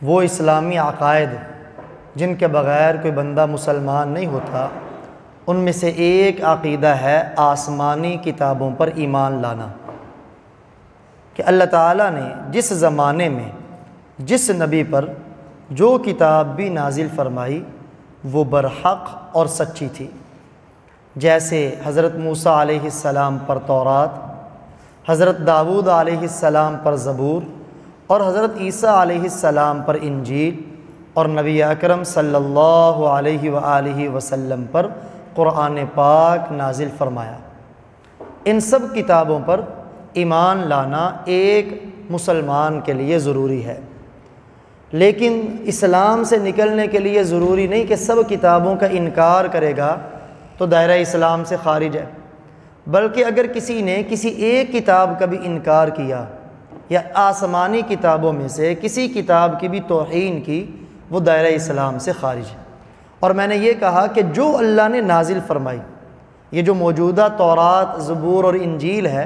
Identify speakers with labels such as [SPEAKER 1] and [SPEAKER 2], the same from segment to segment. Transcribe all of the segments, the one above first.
[SPEAKER 1] वो इस्लामी अक़ायद जिनके बग़ैर कोई बंदा मुसलमान नहीं होता, उनमें से एक अक़ीदा है आसमानी किताबों पर ईमान लाना, कि अल्लाह ताला ने जिस ज़माने में जिस नबी पर जो किताब भी नाजिल फरमाई वो बरहक़ और सच्ची थी। जैसे हज़रत मूसा अलैहिस्सलाम पर तौरात, हज़रत दाऊद अलैहिस्सलाम पर ज़बूर और हज़रत ईसा अलैहिस्सलाम पर इंजील और नबी अकरम सल्लल्लाहु अलैहि वआलिहि वसल्लम पर कुरान पाक नाजिल फरमाया। इन सब किताबों पर ईमान लाना एक मुसलमान के लिए ज़रूरी है, लेकिन इस्लाम से निकलने के लिए ज़रूरी नहीं कि सब किताबों का इनकार करेगा तो दायरा इस्लाम से खारिज है, बल्कि अगर किसी ने किसी एक किताब का भी इनकार किया या आसमानी किताबों में से किसी किताब की भी तौहीन की, वो दायरा इस्लाम से खारिज है। और मैंने ये कहा कि जो अल्लाह ने नाजिल फरमाई, ये जो मौजूदा तौरात, ज़बूर और इंजील है,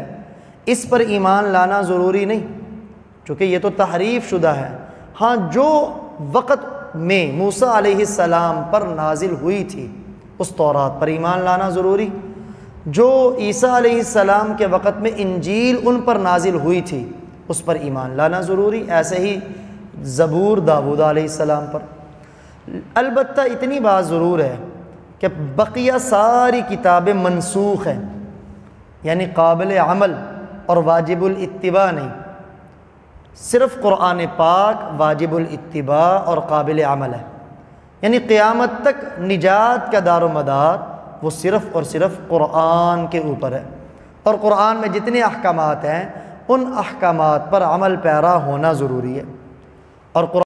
[SPEAKER 1] इस पर ईमान लाना ज़रूरी नहीं, चूँकि ये तो तहरीफ़ शुदा है। हाँ, जो वक़्त में मूसा अलैहिस्सलाम पर नाजिल हुई थी उस तौरात पर ईमान लाना ज़रूरी, जो ईसा अलैहिस्सलाम के वक़्त में इंजील उन पर नाजिल हुई थी उस पर ईमान लाना ज़रूरी, ऐसे ही ज़बूर दाऊद अलैहिस्सलाम पर। अलबत्ता इतनी बात ज़रूर है कि बकिया सारी किताबें मनसूख हैं, यानी काबिल अमल और वाजिबुल इत्तिबा नहीं, सिर्फ़ कुरान पाक वाजिबुल इत्तिबा और काबिल अमल है। यानी क़यामत तक निजात का दारो मदार वो सिर्फ़ और सिर्फ़ कुरान के ऊपर है, और कुरान में जितने अहकामात हैं उन अहकामात पर अमल पैरा होना ज़रूरी है। और